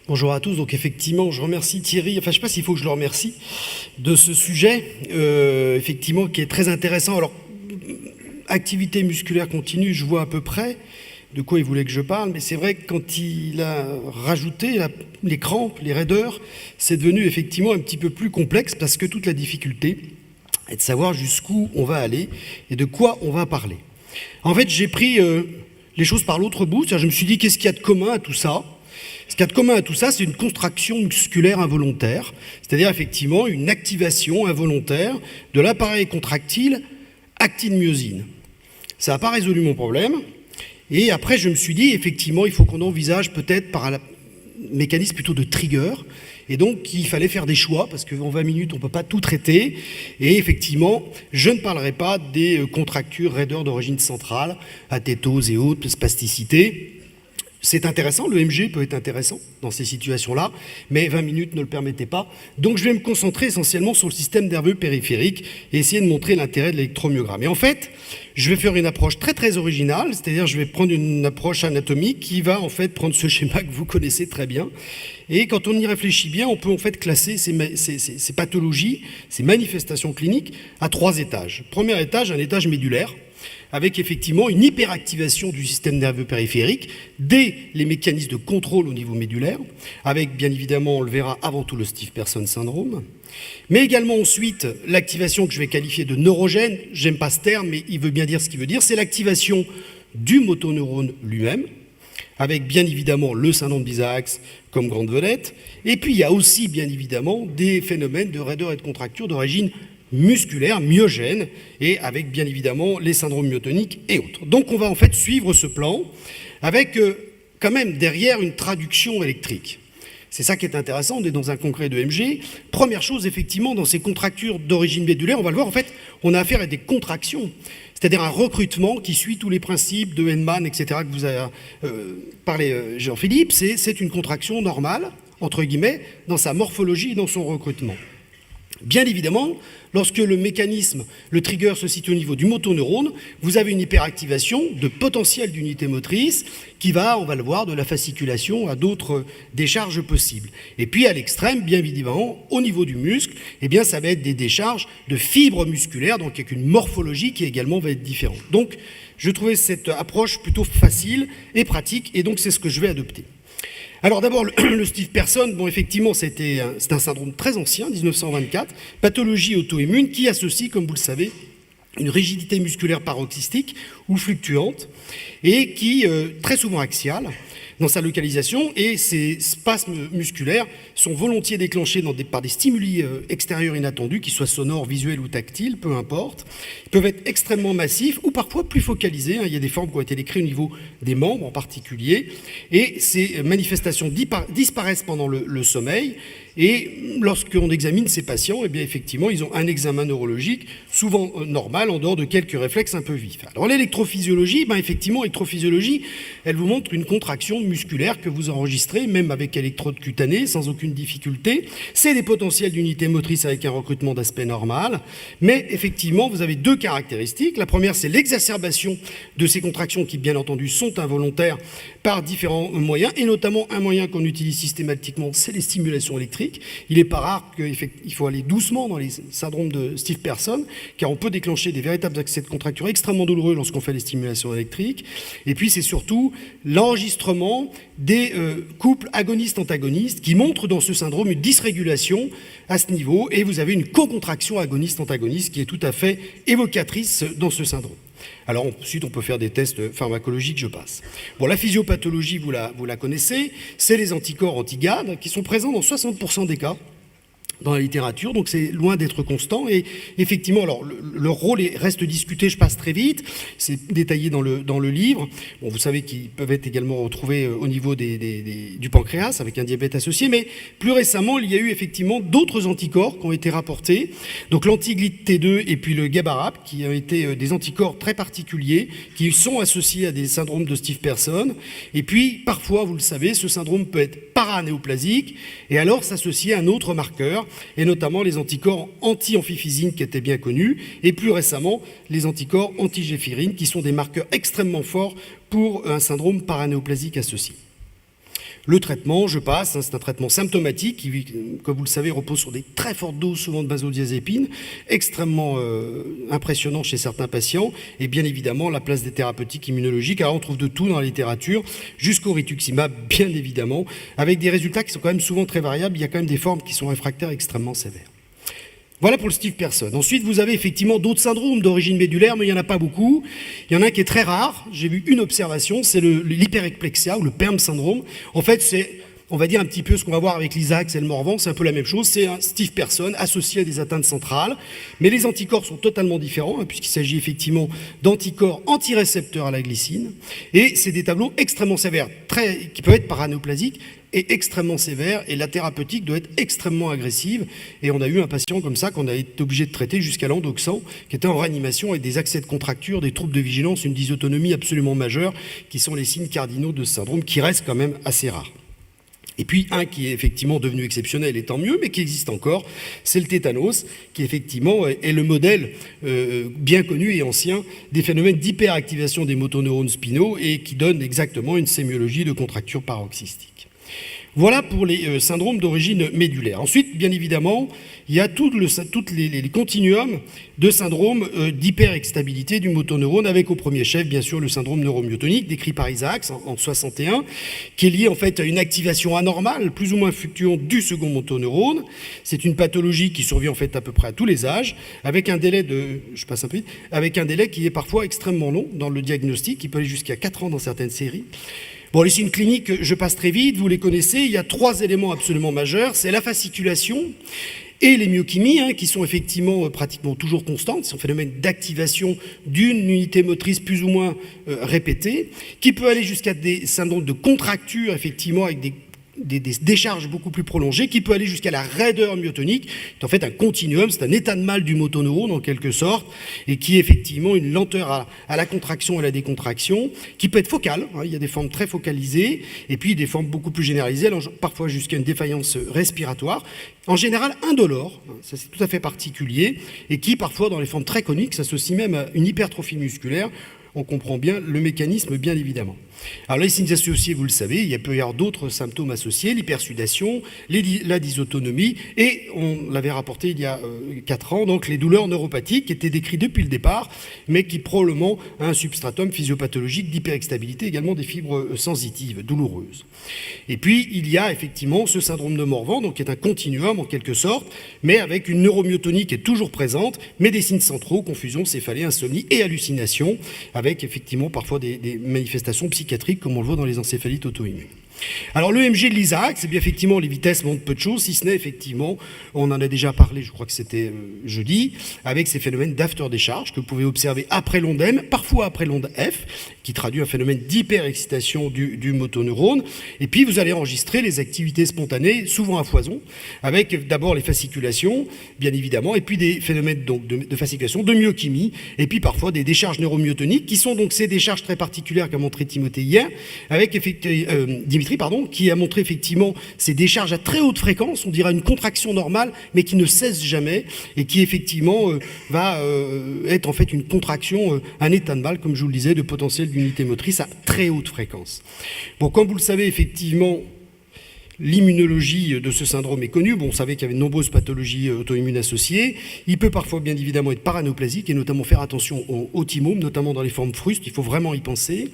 Bonjour à tous. Donc effectivement, je remercie Thierry, enfin je ne sais pas s'il faut que je le remercie, de ce sujet, effectivement, qui est très intéressant. Alors, activité musculaire continue, je vois à peu près de quoi il voulait que je parle, mais c'est vrai que quand il a rajouté les crampes, les raideurs, c'est devenu effectivement un petit peu plus complexe parce que toute la difficulté est de savoir jusqu'où on va aller et de quoi on va parler. En fait, j'ai pris les choses par l'autre bout, c'est-à-dire je me suis dit qu'est-ce qu'il y a de commun à tout ça ? Ce qu'il y a de commun à tout ça, c'est une contraction musculaire involontaire, c'est-à-dire effectivement une activation involontaire de l'appareil contractile actine-myosine. Ça n'a pas résolu mon problème. Et après, je me suis dit, effectivement, il faut qu'on envisage peut-être par un mécanisme plutôt de trigger. Et donc, il fallait faire des choix, parce qu'en 20 minutes, on ne peut pas tout traiter. Et effectivement, je ne parlerai pas des contractures raideurs d'origine centrale, athétose et autres, spasticité. C'est intéressant, le MG peut être intéressant dans ces situations-là, mais 20 minutes ne le permettaient pas. Donc je vais me concentrer essentiellement sur le système nerveux périphérique et essayer de montrer l'intérêt de l'électromyogramme. Et en fait, je vais faire une approche très très originale, c'est-à-dire je vais prendre une approche anatomique qui va en fait prendre ce schéma que vous connaissez très bien. Et quand on y réfléchit bien, on peut en fait classer ces pathologies, ces manifestations cliniques à 3 étages. Premier étage, un étage médulaire, avec effectivement une hyperactivation du système nerveux périphérique dès les mécanismes de contrôle au niveau médulaire, avec bien évidemment, on le verra avant tout le Stiff Person Syndrome, mais également ensuite l'activation que je vais qualifier de neurogène, j'aime pas ce terme, mais il veut bien dire ce qu'il veut dire, c'est l'activation du motoneurone lui-même, avec bien évidemment le syndrome d'Isaacs comme grande vedette, et puis il y a aussi bien évidemment des phénomènes de raideur et de contracture d'origine musculaire, myogène, et avec bien évidemment les syndromes myotoniques et autres. Donc on va en fait suivre ce plan avec quand même derrière une traduction électrique. C'est ça qui est intéressant, on est dans un congrès de MG. Première chose, effectivement, dans ces contractures d'origine médulaire, on va le voir, en fait, on a affaire à des contractions, c'est-à-dire un recrutement qui suit tous les principes de Henneman, etc., que vous avez parlé, Jean-Philippe. C'est une contraction normale, entre guillemets, dans sa morphologie et dans son recrutement. Bien évidemment, lorsque le mécanisme, le trigger se situe au niveau du motoneurone, vous avez une hyperactivation de potentiel d'unité motrice qui va, on va le voir, de la fasciculation à d'autres décharges possibles. Et puis à l'extrême, bien évidemment, au niveau du muscle, eh bien, ça va être des décharges de fibres musculaires, donc avec une morphologie qui également va être différente. Donc, je trouvais cette approche plutôt facile et pratique, et donc c'est ce que je vais adopter. Alors d'abord, le Stiff Person, bon effectivement c'est un syndrome très ancien, 1924, pathologie auto-immune qui associe, comme vous le savez, une rigidité musculaire paroxystique ou fluctuante et qui, très souvent axiale, dans sa localisation, et ces spasmes musculaires sont volontiers déclenchés par des stimuli extérieurs inattendus, qu'ils soient sonores, visuels ou tactiles, peu importe. Ils peuvent être extrêmement massifs ou parfois plus focalisés. Il y a des formes qui ont été décrites au niveau des membres en particulier, et ces manifestations disparaissent pendant le sommeil. Et lorsqu'on examine ces patients, eh bien effectivement, ils ont un examen neurologique souvent normal, en dehors de quelques réflexes un peu vifs. Alors l'électrophysiologie, ben effectivement, l'électrophysiologie, elle vous montre une contraction musculaire que vous enregistrez, même avec électrode cutanée, sans aucune difficulté. C'est des potentiels d'unité motrice avec un recrutement d'aspect normal. Mais effectivement, vous avez 2 caractéristiques. La première, c'est l'exacerbation de ces contractions qui, bien entendu, sont involontaires par différents moyens, et notamment un moyen qu'on utilise systématiquement, c'est les stimulations électriques. Il n'est pas rare qu'il faut aller doucement dans les syndromes de Stiff Person, car on peut déclencher des véritables accès de contracture extrêmement douloureux lorsqu'on fait les stimulations électriques. Et puis c'est surtout l'enregistrement des couples agonistes-antagonistes qui montrent dans ce syndrome une dysrégulation à ce niveau, et vous avez une co-contraction agoniste-antagoniste qui est tout à fait évocatrice dans ce syndrome. Alors ensuite, on peut faire des tests pharmacologiques, je passe. Bon, la physiopathologie, vous la connaissez, c'est les anticorps anti-GAD qui sont présents dans 60% des cas dans la littérature, donc c'est loin d'être constant. Et effectivement, alors leur rôle reste discuté, je passe très vite, c'est détaillé dans le livre. Bon, vous savez qu'ils peuvent être également retrouvés au niveau du pancréas, avec un diabète associé, mais plus récemment, il y a eu effectivement d'autres anticorps qui ont été rapportés, donc l'anti-GLIT T2 et puis le GABARAP, qui ont été des anticorps très particuliers, qui sont associés à des syndromes de Stiff Person. Et puis, parfois, vous le savez, ce syndrome peut être paranéoplasique, et alors s'associer à un autre marqueur, et notamment les anticorps anti-amphiphysin qui étaient bien connus, et plus récemment les anticorps anti-géphyrine qui sont des marqueurs extrêmement forts pour un syndrome paranéoplasique associé. Le traitement, je passe, c'est un traitement symptomatique qui, comme vous le savez, repose sur des très fortes doses, souvent de benzodiazépines, extrêmement impressionnant chez certains patients, et bien évidemment la place des thérapeutiques immunologiques. Alors on trouve de tout dans la littérature, jusqu'au rituximab, bien évidemment, avec des résultats qui sont quand même souvent très variables. Il y a quand même des formes qui sont réfractaires extrêmement sévères. Voilà pour le stiff person. Ensuite, vous avez effectivement d'autres syndromes d'origine médulaire, mais il n'y en a pas beaucoup. Il y en a un qui est très rare. J'ai vu une observation, c'est l'hyperekplexia ou le PERM syndrome. En fait, c'est, on va dire, un petit peu ce qu'on va voir avec l'Isaacs et le Morvan, c'est un peu la même chose. C'est un stiff person associé à des atteintes centrales. Mais les anticorps sont totalement différents, hein, puisqu'il s'agit effectivement d'anticorps antirécepteurs à la glycine. Et c'est des tableaux extrêmement sévères, qui peuvent être paranéoplasiques, est extrêmement sévère et la thérapeutique doit être extrêmement agressive. Et on a eu un patient comme ça qu'on a été obligé de traiter jusqu'à l'endoxan, qui était en réanimation avec des accès de contracture, des troubles de vigilance, une dysautonomie absolument majeure, qui sont les signes cardinaux de ce syndrome, qui restent quand même assez rares. Et puis un qui est effectivement devenu exceptionnel, et tant mieux, mais qui existe encore, c'est le tétanos, qui effectivement est le modèle bien connu et ancien des phénomènes d'hyperactivation des motoneurones spinaux et qui donne exactement une sémiologie de contracture paroxystique. Voilà pour les syndromes d'origine médulaire. Ensuite, bien évidemment, il y a tous les continuums de syndromes d'hyperexstabilité du motoneurone, avec au premier chef, bien sûr, le syndrome neuromyotonique, décrit par Isaacs en 61, qui est lié en fait à une activation anormale, plus ou moins fluctuante, du second motoneurone. C'est une pathologie qui survient en fait à peu près à tous les âges, avec un délai avec un délai qui est parfois extrêmement long dans le diagnostic, qui peut aller jusqu'à 4 ans dans certaines séries. Bon, les signes cliniques, je passe très vite, vous les connaissez. Il y a 3 éléments absolument majeurs. C'est la fasciculation et les myochimies, qui sont effectivement pratiquement toujours constantes. C'est un phénomène d'activation d'une unité motrice plus ou moins répétée, qui peut aller jusqu'à des syndromes de contracture, effectivement, avec des décharges beaucoup plus prolongées, qui peut aller jusqu'à la raideur myotonique. C'est en fait un continuum, c'est un état de mal du motoneurone en quelque sorte, et qui est effectivement une lenteur à la contraction et à la décontraction, qui peut être focale, il y a des formes très focalisées, et puis des formes beaucoup plus généralisées, parfois jusqu'à une défaillance respiratoire, en général indolore, ça c'est tout à fait particulier, et qui parfois dans les formes très chroniques s'associe même à une hypertrophie musculaire. On comprend bien le mécanisme, bien évidemment. Alors les signes associés, vous le savez, il peut y avoir d'autres symptômes associés, l'hypersudation, la dysautonomie, et on l'avait rapporté il y a 4 ans, donc les douleurs neuropathiques qui étaient décrites depuis le départ, mais qui probablement a un substratum physiopathologique d'hyperexstabilité, également des fibres sensitives, douloureuses. Et puis il y a effectivement ce syndrome de Morvan, donc qui est un continuum en quelque sorte, mais avec une neuromyotonie qui est toujours présente, mais des signes centraux, confusion, céphalée, insomnie et hallucination, avec effectivement parfois des manifestations psychiatriques comme on le voit dans les encéphalites auto-immunes. Alors l'EMG de l'Isaac, c'est bien effectivement les vitesses montrent peu de choses, si ce n'est effectivement, on en a déjà parlé, je crois que c'était jeudi, avec ces phénomènes d'after-décharge que vous pouvez observer après l'onde M, parfois après l'onde F, qui traduit un phénomène d'hyperexcitation du motoneurone. Et puis vous allez enregistrer les activités spontanées, souvent à foison, avec d'abord les fasciculations, bien évidemment, et puis des phénomènes donc, de fasciculation, de myochymie, et puis parfois des décharges neuromyotoniques, qui sont donc ces décharges très particulières qu'a montré Timothée hier, avec Dimitri, qui a montré effectivement ces décharges à très haute fréquence, on dirait une contraction normale, mais qui ne cesse jamais, et qui effectivement va être en fait une contraction, un état de mal, comme je vous le disais, de potentiel d'unité motrice à très haute fréquence. Bon, comme vous le savez, effectivement, l'immunologie de ce syndrome est connue. Bon, on savait qu'il y avait de nombreuses pathologies auto-immunes associées. Il peut parfois bien évidemment être paranéoplasique et notamment faire attention aux thymome, notamment dans les formes frustes. Il faut vraiment y penser.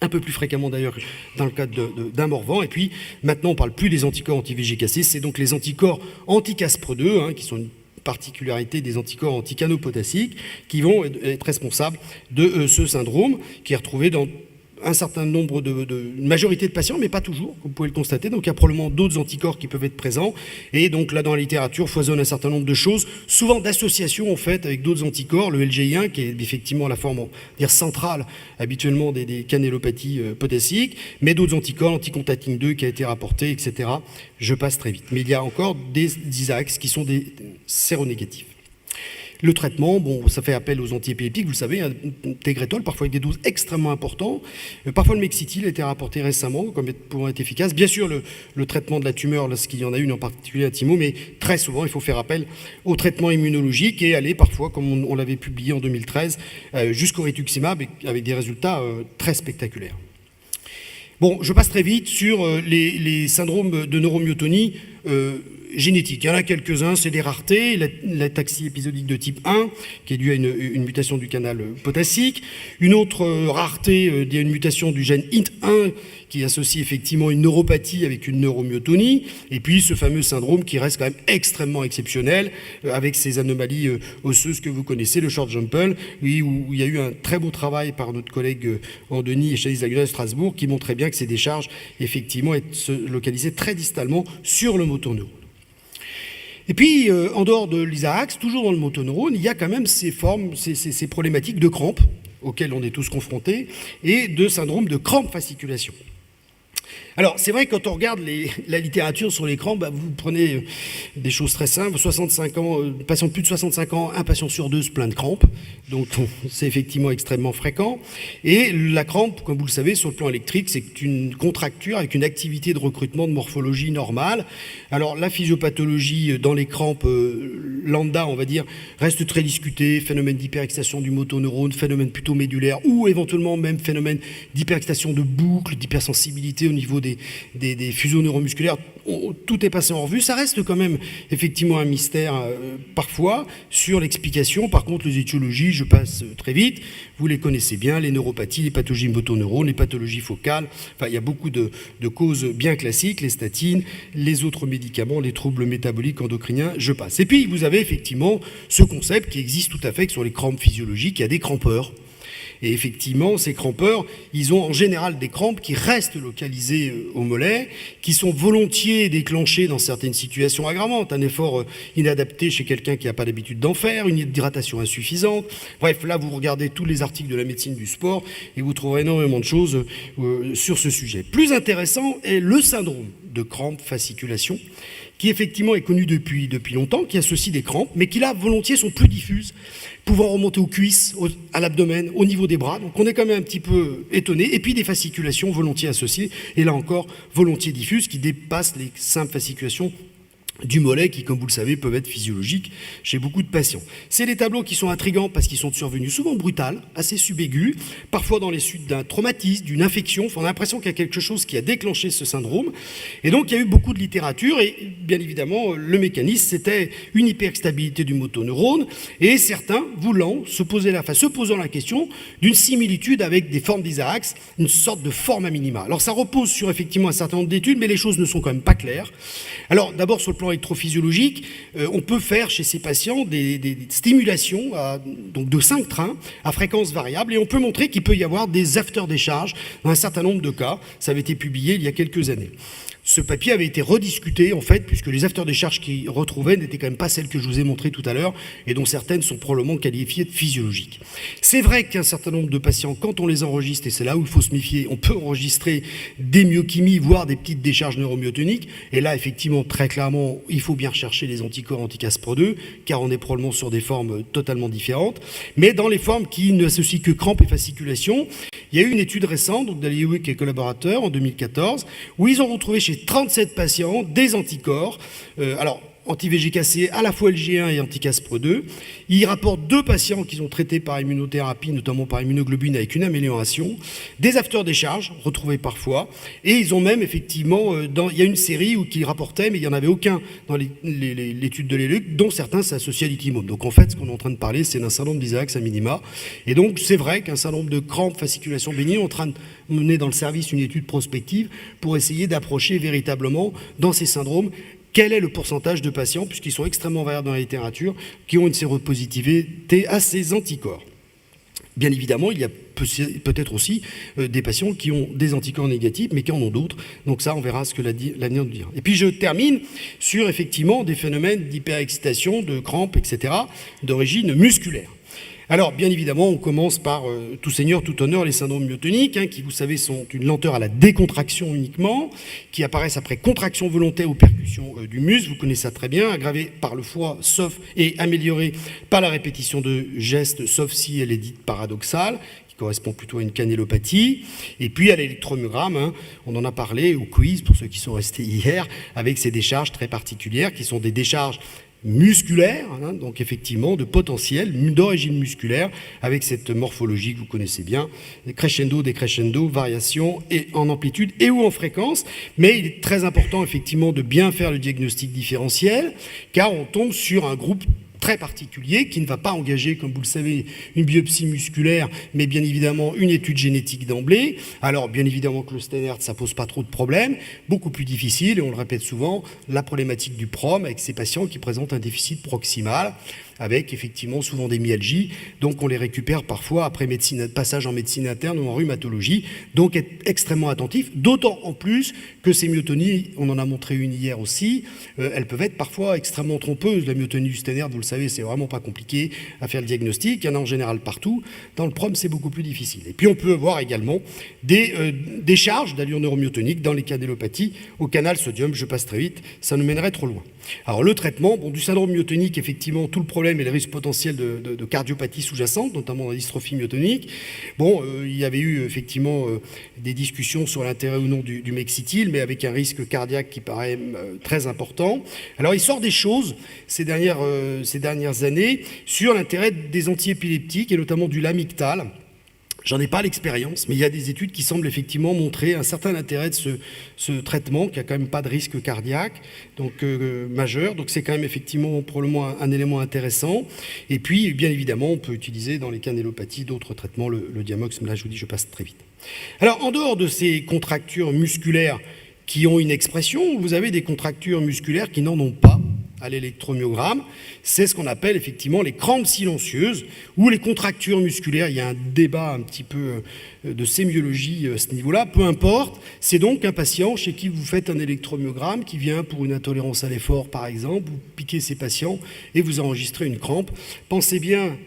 Un peu plus fréquemment d'ailleurs dans le cadre d'un Morvan. Et puis maintenant on ne parle plus des anticorps anti-VGKC, c'est donc les anticorps anti-CASPR2, qui sont une particularité des anticorps anti-canopotassiques, qui vont être responsables de ce syndrome, qui est retrouvé dans un certain nombre une majorité de patients, mais pas toujours, comme vous pouvez le constater. Donc il y a probablement d'autres anticorps qui peuvent être présents. Et donc là, dans la littérature, foisonne un certain nombre de choses, souvent d'associations en fait avec d'autres anticorps, le LGI1 qui est effectivement la forme centrale habituellement des canélopathies potassiques, mais d'autres anticorps, l'anticontatine 2 qui a été rapporté, etc. Je passe très vite. Mais il y a encore des Isaacs qui sont des séronégatifs. Le traitement, bon, ça fait appel aux antiépileptiques, vous le savez, Tegretol, parfois avec des doses extrêmement importantes. Parfois le Mexcitil a été rapporté récemment comme pouvant être efficace. Bien sûr, le traitement de la tumeur, lorsqu'il y en a une en particulier à Timo, mais très souvent, il faut faire appel au traitement immunologique et aller parfois, comme on l'avait publié en 2013, jusqu'au rituximab avec des résultats très spectaculaires. Bon, je passe très vite sur les syndromes de neuromyotonie génétique. Il y en a quelques-uns, c'est des raretés. L'ataxie épisodique de type 1, qui est due à une mutation du canal potassique. Une autre rareté, il y a une mutation du gène INT1, qui associe effectivement une neuropathie avec une neuromyotonie. Et puis ce fameux syndrome qui reste quand même extrêmement exceptionnel, avec ces anomalies osseuses que vous connaissez, le short jumper, oui, où il y a eu un très beau travail par notre collègue Andeni et Chalice Laguna de Strasbourg, qui montrait bien que ces décharges, effectivement, se localisaient très distalement sur le motoneurone. Et puis, en dehors de l'ISAAX, toujours dans le motoneurone, il y a quand même ces formes, ces problématiques de crampes, auxquelles on est tous confrontés, et de syndrome de crampe fasciculation. Alors, c'est vrai que quand on regarde la littérature sur les crampes, vous prenez des choses très simples. 65 ans, patient de plus de 65 ans, un patient sur deux se plaint de crampes. Donc, c'est effectivement extrêmement fréquent. Et la crampe, comme vous le savez, sur le plan électrique, c'est une contracture avec une activité de recrutement de morphologie normale. Alors, la physiopathologie dans les crampes lambda, on va dire, reste très discutée. Phénomène d'hyperexcitation du motoneurone, phénomène plutôt médulaire, ou éventuellement même phénomène d'hyperexcitation de boucle, d'hypersensibilité au niveau des fuseaux neuromusculaires. Tout est passé en revue. Ça reste quand même effectivement un mystère parfois sur l'explication. Par contre, les étiologies, je passe très vite, vous les connaissez bien, les neuropathies, les pathologies motoneurones, les pathologies focales. Enfin, il y a beaucoup de causes bien classiques, les statines, les autres médicaments, les troubles métaboliques endocriniens, je passe. Et puis, vous avez effectivement ce concept qui existe tout à fait sur les crampes physiologiques. Il y a des crampeurs. Et effectivement, ces crampeurs, ils ont en général des crampes qui restent localisées au mollet, qui sont volontiers déclenchées dans certaines situations aggravantes. Un effort inadapté chez quelqu'un qui n'a pas l'habitude d'en faire, une hydratation insuffisante. Bref, là, vous regardez tous les articles de la médecine du sport et vous trouverez énormément de choses sur ce sujet. Plus intéressant est le syndrome de crampe fasciculation, qui effectivement est connu depuis longtemps, qui associe des crampes, mais qui là, volontiers, sont plus diffuses, pouvant remonter aux cuisses, à l'abdomen, au niveau des bras. Donc on est quand même un petit peu étonné. Et puis des fasciculations volontiers associées, et là encore, volontiers diffuses, qui dépassent les simples fasciculations du mollet qui, comme vous le savez, peuvent être physiologiques chez beaucoup de patients. C'est des tableaux qui sont intrigants parce qu'ils sont survenus souvent brutales, assez subaigus, parfois dans les suites d'un traumatisme, d'une infection. Enfin, on a l'impression qu'il y a quelque chose qui a déclenché ce syndrome. Et donc, il y a eu beaucoup de littérature et, bien évidemment, le mécanisme, c'était une hyperstabilité du motoneurone et certains se posant la question d'une similitude avec des formes d'ISAAX, une sorte de forme à minima. Alors, ça repose sur, effectivement, un certain nombre d'études, mais les choses ne sont quand même pas claires. Alors, d'abord, sur le plan électrophysiologique, on peut faire chez ces patients des stimulations donc de 5 trains à fréquence variable et on peut montrer qu'il peut y avoir des after-décharges dans un certain nombre de cas. Ça avait été publié il y a quelques années. Ce papier avait été rediscuté, en fait, puisque les after-décharges qu'il retrouvait n'étaient quand même pas celles que je vous ai montrées tout à l'heure, et dont certaines sont probablement qualifiées de physiologiques. C'est vrai qu'un certain nombre de patients, quand on les enregistre, et c'est là où il faut se méfier, on peut enregistrer des myochimies, voire des petites décharges neuromyotoniques, et là, effectivement, très clairement, il faut bien rechercher les anticorps anti-Cas-Pro2, car on est probablement sur des formes totalement différentes. Mais dans les formes qui n'associent que crampes et fasciculation, il y a eu une étude récente, donc d'Aliouik et collaborateurs, en 2014, où ils ont retrouvé chez 37 patients des anticorps, anti-VGKC, à la fois LG1 et anti-Cas-Pro2. Ils rapportent 2 patients qu'ils ont traités par immunothérapie, notamment par immunoglobine, avec une amélioration, des after-décharges, retrouvés parfois, et ils ont même, effectivement, il y a une série qui rapportait, mais il n'y en avait aucun dans l'étude de l'ELUC, dont certains s'associaient à l'itimum. Donc en fait, ce qu'on est en train de parler, c'est d'un syndrome d'ISAAX à minima, et donc c'est vrai qu'un certain nombre de crampes, fasciculation bénigne, on est en train de mener dans le service une étude prospective pour essayer d'approcher véritablement, dans ces syndromes, quel est le pourcentage de patients, puisqu'ils sont extrêmement variables dans la littérature, qui ont une séropositivité à ces anticorps. Bien évidemment, il y a peut-être aussi des patients qui ont des anticorps négatifs, mais qui en ont d'autres. Donc ça, on verra ce que l'avenir nous dira. Et puis je termine sur, effectivement, des phénomènes d'hyperexcitation, de crampes, etc., d'origine musculaire. Alors, bien évidemment, on commence par tout seigneur, tout honneur, les syndromes myotoniques, qui, vous savez, sont une lenteur à la décontraction uniquement, qui apparaissent après contraction volontaire ou percussion du muscle, vous connaissez ça très bien, aggravée par le foie, et améliorée par la répétition de gestes, sauf si elle est dite paradoxale, qui correspond plutôt à une canélopathie, et puis à l'électromyogramme, on en a parlé au quiz, pour ceux qui sont restés hier, avec ces décharges très particulières, qui sont des décharges musculaire, hein, donc effectivement de potentiel d'origine musculaire, avec cette morphologie que vous connaissez bien, crescendo, décrescendo, variation et en amplitude et ou en fréquence. Mais il est très important effectivement de bien faire le diagnostic différentiel, car on tombe sur un groupe très particulier qui ne va pas engager, comme vous le savez, une biopsie musculaire, mais bien évidemment une étude génétique d'emblée. Alors bien évidemment que le Steinert, ça pose pas trop de problèmes, beaucoup plus difficile, et on le répète souvent, la problématique du PROM avec ces patients qui présentent un déficit proximal, avec effectivement souvent des myalgies, donc on les récupère parfois après passage en médecine interne ou en rhumatologie, donc être extrêmement attentif, d'autant en plus que ces myotonies, on en a montré une hier aussi, elles peuvent être parfois extrêmement trompeuses. La myotonie du Steinert, vous le savez, c'est vraiment pas compliqué à faire le diagnostic, il y en a en général partout, dans le PROM c'est beaucoup plus difficile. Et puis on peut avoir également des charges d'allure neuromyotonique dans les canalopathies au canal sodium, je passe très vite, ça nous mènerait trop loin. Alors le traitement, du syndrome myotonique, effectivement, tout le problème est le risque potentiel de cardiopathie sous-jacente, notamment la dystrophie myotonique. Il y avait eu effectivement des discussions sur l'intérêt ou non du mexityle, mais avec un risque cardiaque qui paraît très important. Alors il sort des choses ces dernières années sur l'intérêt des antiépileptiques et notamment du lamictal. J'en ai pas l'expérience, mais il y a des études qui semblent effectivement montrer un certain intérêt de ce traitement, qui a quand même pas de risque cardiaque, donc majeur. Donc c'est quand même effectivement probablement un élément intéressant. Et puis, bien évidemment, on peut utiliser dans les canalopathies d'autres traitements, le diamox, mais là je vous dis, je passe très vite. Alors, en dehors de ces contractures musculaires qui ont une expression, vous avez des contractures musculaires qui n'en ont pas à l'électromyogramme. C'est ce qu'on appelle effectivement les crampes silencieuses ou les contractures musculaires. Il y a un débat un petit peu de sémiologie à ce niveau-là, peu importe. C'est donc un patient chez qui vous faites un électromyogramme qui vient pour une intolérance à l'effort par exemple, vous piquez ces patients et vous enregistrez une crampe. Pensez bien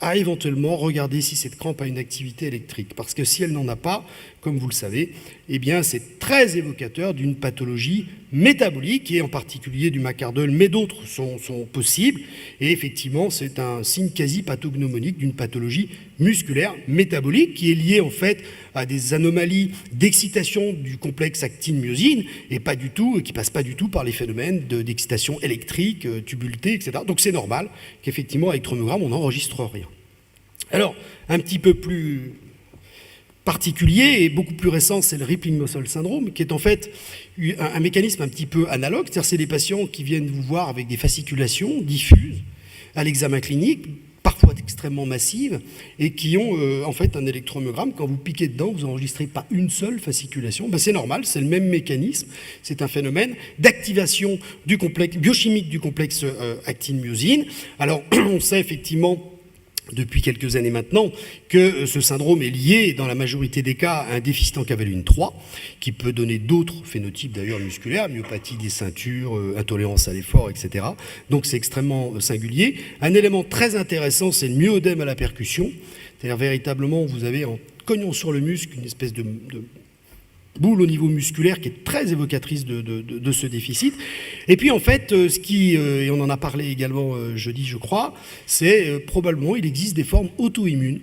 à éventuellement regarder si cette crampe a une activité électrique. Parce que si elle n'en a pas, comme vous le savez, eh bien c'est très évocateur d'une pathologie métabolique, et en particulier du Macardol, mais d'autres sont possibles. Et effectivement, c'est un signe quasi pathognomonique d'une pathologie musculaire métabolique qui est liée en fait à des anomalies d'excitation du complexe actine-myosine et pas du tout, qui passe pas du tout par les phénomènes d'excitation électrique, tubulté, etc. Donc c'est normal qu'effectivement, à l'électromyogramme, on n'enregistre rien. Alors, un petit peu plus particulier et beaucoup plus récent, c'est le Rippling Muscle Syndrome, qui est en fait un mécanisme un petit peu analogue. C'est-à-dire c'est des patients qui viennent vous voir avec des fasciculations diffuses à l'examen clinique, parfois extrêmement massives, et qui ont en fait un électromyogramme. Quand vous piquez dedans, vous n'enregistrez pas une seule fasciculation. C'est normal, c'est le même mécanisme. C'est un phénomène d'activation du complexe biochimique du complexe actine-myosine. Alors, on sait effectivement depuis quelques années maintenant, que ce syndrome est lié, dans la majorité des cas, à un déficit en cavaline 3, qui peut donner d'autres phénotypes d'ailleurs musculaires, myopathie des ceintures, intolérance à l'effort, etc. Donc c'est extrêmement singulier. Un élément très intéressant, c'est le myodème à la percussion. C'est-à-dire véritablement, vous avez en cognant sur le muscle une espèce de boule au niveau musculaire qui est très évocatrice de ce déficit. Et puis en fait, et on en a parlé également jeudi je crois, c'est probablement il existe des formes auto-immunes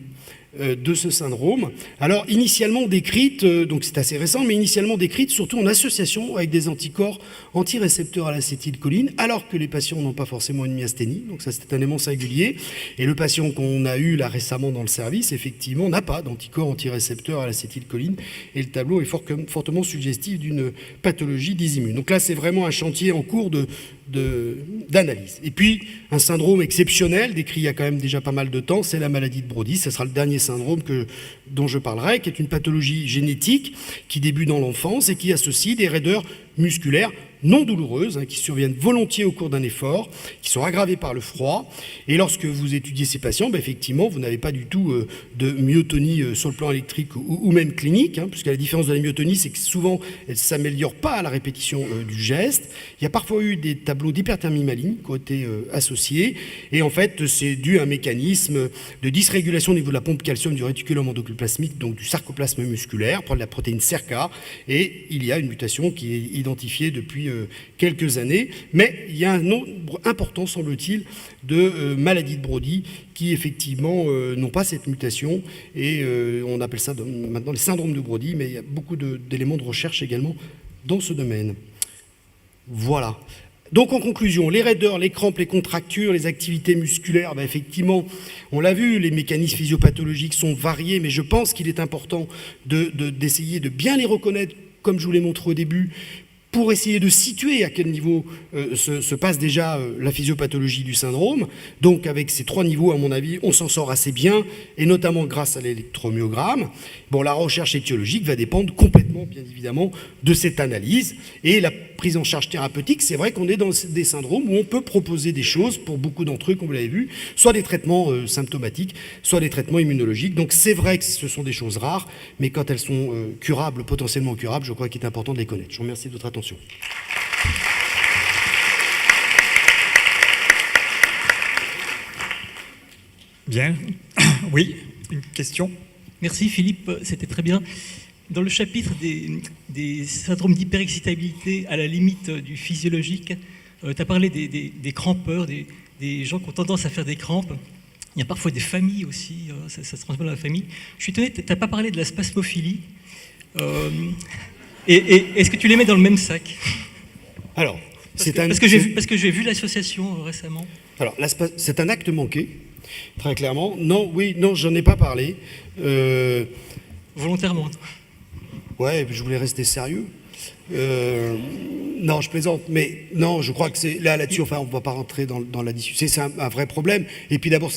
de ce syndrome. Alors initialement décrite, donc c'est assez récent, mais initialement décrite surtout en association avec des anticorps antirécepteurs à l'acétylcholine, alors que les patients n'ont pas forcément une myasthénie, donc ça c'est un élément singulier. Et le patient qu'on a eu là récemment dans le service, effectivement, n'a pas d'anticorps antirécepteurs à l'acétylcholine, et le tableau est fortement suggestif d'une pathologie dysimmune. Donc là c'est vraiment un chantier en cours d'analyse. Et puis, un syndrome exceptionnel, décrit il y a quand même déjà pas mal de temps, c'est la maladie de Brody. Ce sera le dernier syndrome dont je parlerai, qui est une pathologie génétique qui débute dans l'enfance et qui associe des raideurs musculaires non douloureuses, qui surviennent volontiers au cours d'un effort, qui sont aggravées par le froid. Et lorsque vous étudiez ces patients, effectivement, vous n'avez pas du tout de myotonie sur le plan électrique ou même clinique, puisque la différence de la myotonie, c'est que souvent, elle ne s'améliore pas à la répétition du geste. Il y a parfois eu des tableaux d'hyperthermie maligne qui ont été associés. Et en fait, c'est dû à un mécanisme de dysrégulation au niveau de la pompe calcium du réticulum endoplasmique, donc du sarcoplasme musculaire, pour la protéine SERCA. Et il y a une mutation qui est identifiée depuis quelques années, mais il y a un nombre important, semble-t-il, de maladies de Brody qui, effectivement, n'ont pas cette mutation, et on appelle ça maintenant les syndromes de Brody, mais il y a beaucoup d'éléments de recherche également dans ce domaine. Voilà. Donc en conclusion, les raideurs, les crampes, les contractures, les activités musculaires, effectivement, on l'a vu, les mécanismes physiopathologiques sont variés, mais je pense qu'il est important d'essayer de bien les reconnaître, comme je vous l'ai montré au début, pour essayer de situer à quel niveau se passe déjà la physiopathologie du syndrome. Donc avec ces 3 niveaux, à mon avis, on s'en sort assez bien, et notamment grâce à l'électromyogramme. Bon, la recherche étiologique va dépendre complètement, bien évidemment, de cette analyse. Et la prise en charge thérapeutique, c'est vrai qu'on est dans des syndromes où on peut proposer des choses, pour beaucoup d'entre eux, comme vous l'avez vu, soit des traitements symptomatiques, soit des traitements immunologiques. Donc c'est vrai que ce sont des choses rares, mais quand elles sont curables, potentiellement curables, je crois qu'il est important de les connaître. Je vous remercie de votre attention. Bien. Oui, une question? Merci Philippe, c'était très bien. Dans le chapitre des syndromes d'hyperexcitabilité à la limite du physiologique, tu as parlé des crampeurs, des gens qui ont tendance à faire des crampes. Il y a parfois des familles aussi, ça se transmet dans la famille. Je suis étonné, tu n'as pas parlé de la spasmophilie. Et est-ce que tu les mets dans le même sac? Alors, parce que j'ai vu l'association récemment. Alors, c'est un acte manqué, très clairement. Non, oui, non, j'en ai pas parlé. Volontairement. Ouais, je voulais rester sérieux. Non, je plaisante, mais non, je crois que c'est là-dessus, enfin, on ne va pas rentrer dans la discussion. C'est un vrai problème. Et puis d'abord,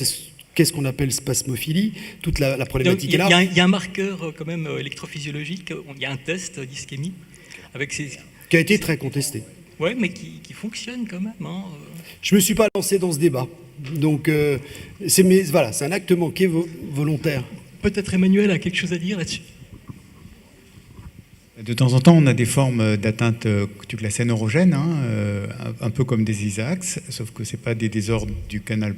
qu'est-ce qu'on appelle spasmophilie? Toute la problématique est là. Il y a un marqueur quand même électrophysiologique, il y a un test d'ischémie avec qui a été très contesté. Oui, mais qui fonctionne quand même. Hein. Je ne me suis pas lancé dans ce débat. Donc, voilà, c'est un acte manqué volontaire. Peut-être Emmanuel a quelque chose à dire là-dessus. De temps en temps, on a des formes d'atteinte que tu classais neurogènes, un peu comme des ISAX, sauf que ce n'est pas des désordres du canal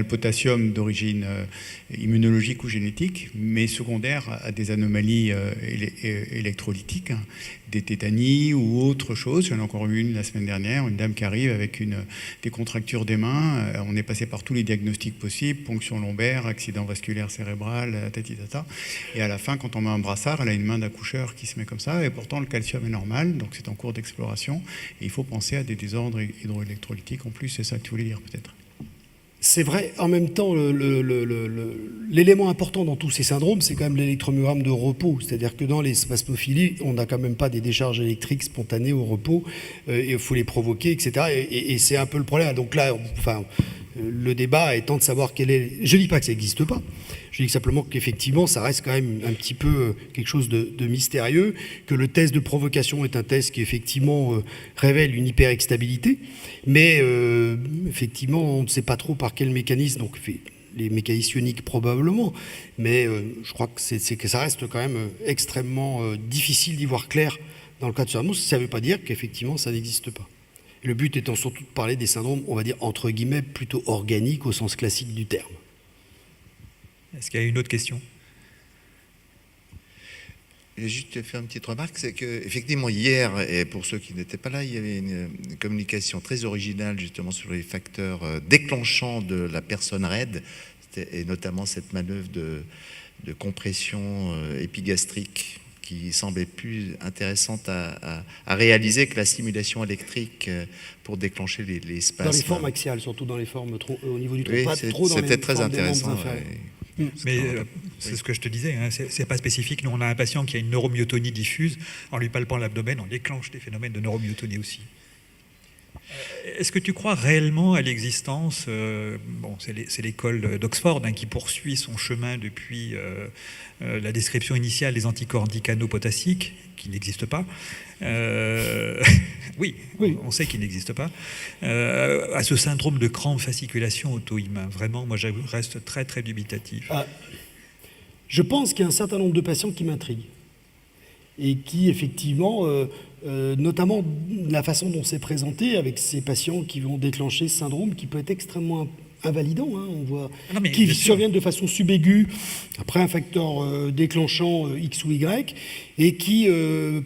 potassium d'origine immunologique ou génétique, mais secondaire à des anomalies électrolytiques, des tétanies ou autre chose. J'en ai encore eu une la semaine dernière, une dame qui arrive avec des contractures des mains. On est passé par tous les diagnostics possibles, ponction lombaire, accident vasculaire cérébral, tatitata. Et à la fin, quand on met un brassard, elle a une main d'accoucheur qui se met comme ça, et pourtant le calcium est normal, donc c'est en cours d'exploration. Et il faut penser à des désordres hydroélectrolytiques en plus, c'est ça que tu voulais dire peut-être. C'est vrai, en même temps, l'élément important dans tous ces syndromes, c'est quand même l'électromyogramme de repos. C'est-à-dire que dans les spasmophilies, on n'a quand même pas des décharges électriques spontanées au repos, il faut les provoquer, etc. Et c'est un peu le problème. Donc là, le débat étant de savoir quel est... Je ne dis pas que ça n'existe pas, je dis simplement qu'effectivement, ça reste quand même un petit peu quelque chose de mystérieux, que le test de provocation est un test qui effectivement révèle une hyperexcitabilité, mais effectivement, on ne sait pas trop par quel mécanisme, donc les mécanismes ioniques probablement, mais je crois que ça reste quand même extrêmement difficile d'y voir clair dans le cas de Cernos. Ça ne veut pas dire qu'effectivement, ça n'existe pas. Et le but étant surtout de parler des syndromes, on va dire, entre guillemets, plutôt organiques au sens classique du terme. Est-ce qu'il y a une autre question? Je vais juste faire une petite remarque, c'est qu'effectivement hier, et pour ceux qui n'étaient pas là, il y avait une communication très originale justement sur les facteurs déclenchants de la personne raide, et notamment cette manœuvre de compression épigastrique qui semblait plus intéressante à réaliser que la stimulation électrique pour déclencher les spasmes. Dans les formes axiales, surtout dans les formes au niveau du tronc, oui, pas trop dans les c'était très formes intéressant. Mais c'est ce que je te disais, hein, c'est pas spécifique. Nous, on a un patient qui a une neuromyotonie diffuse. En lui palpant l'abdomen, on déclenche des phénomènes de neuromyotonie aussi. Est-ce que tu crois réellement à l'existence, c'est l'école d'Oxford qui poursuit son chemin depuis la description initiale des anticorps dicanopotassiques, qui n'existent pas. Oui, on sait qu'ils n'existent pas. À ce syndrome de crampe fasciculation auto-immun. Vraiment, moi, je reste très, très dubitatif. Je pense qu'il y a un certain nombre de patients qui m'intriguent et qui, effectivement, notamment la façon dont c'est présenté avec ces patients qui vont déclencher ce syndrome qui peut être extrêmement invalidants, hein, on voit, Non, mais qui bien sûr. surviennent de façon subaiguë après un facteur déclenchant X ou Y, et qui,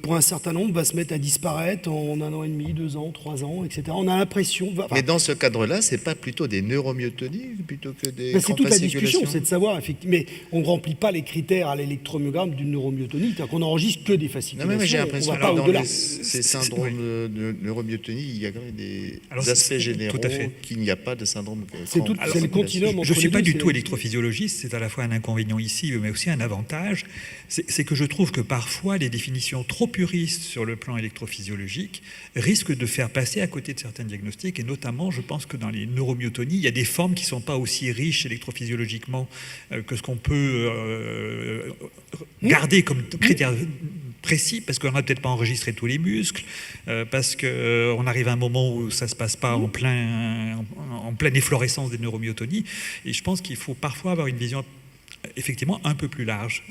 pour un certain nombre, va se mettre à disparaître en 1 an et demi, 2 ans, 3 ans, etc. On a l'impression... Mais dans ce cadre-là, c'est pas plutôt des neuromyotonies plutôt que des c'est toute la discussion, crampes-fasciculations c'est de savoir, effectivement, mais on ne remplit pas les critères à l'électromyogramme d'une neuromyotonie, c'est-à-dire qu'on n'enregistre que des Non, fasciculations, mais j'ai on l'impression va que pas dans au-delà. ces syndromes de neuromyotonie, il y a quand même des Alors, aspects c'est- généraux tout à fait. qu'il n'y a pas de syndrome. C'est tout- c'est le continuum Je entre ne suis les pas deux, du c'est tout la- électrophysiologiste, c'est à la fois un inconvénient ici, mais aussi un avantage. C'est que je trouve que parfois les définitions trop puristes sur le plan électrophysiologique risquent de faire passer à côté de certains diagnostics, et notamment, je pense que dans les neuromyotonies, il y a des formes qui ne sont pas aussi riches électrophysiologiquement que ce qu'on peut garder comme critère précis, parce qu'on n'a peut-être pas enregistré tous les muscles, parce qu'on arrive à un moment où ça ne se passe pas en pleine efflorescence des neuromyotonies. Et je pense qu'il faut parfois avoir une vision effectivement un peu plus large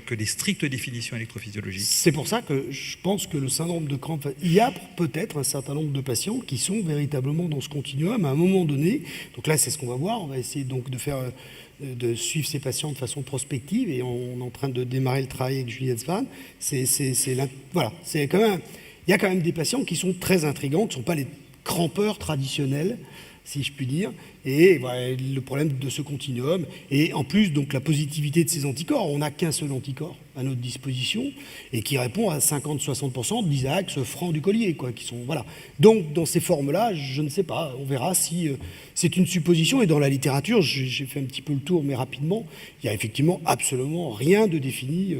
que les strictes définitions électrophysiologiques. C'est pour ça que je pense que le syndrome de crampe, il y a peut-être un certain nombre de patients qui sont véritablement dans ce continuum à un moment donné. Donc là, c'est ce qu'on va voir. On va essayer donc de suivre ces patients de façon prospective, et on est en train de démarrer le travail avec Juliette Svan. Voilà, c'est quand même, il y a quand même des patients qui sont très intrigants, qui ne sont pas les crampeurs traditionnels, si je puis dire, et voilà, le problème de ce continuum, et en plus donc la positivité de ces anticorps. On n'a qu'un seul anticorps à notre disposition, et qui répond à 50-60% de l'ISAX franc du collier, quoi, qui sont, voilà. Donc dans ces formes-là, je ne sais pas, on verra si c'est une supposition, et dans la littérature, j'ai fait un petit peu le tour, mais rapidement, il n'y a effectivement absolument rien de défini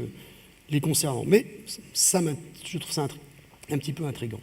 les concernant. Mais ça, je trouve ça un petit peu intriguant.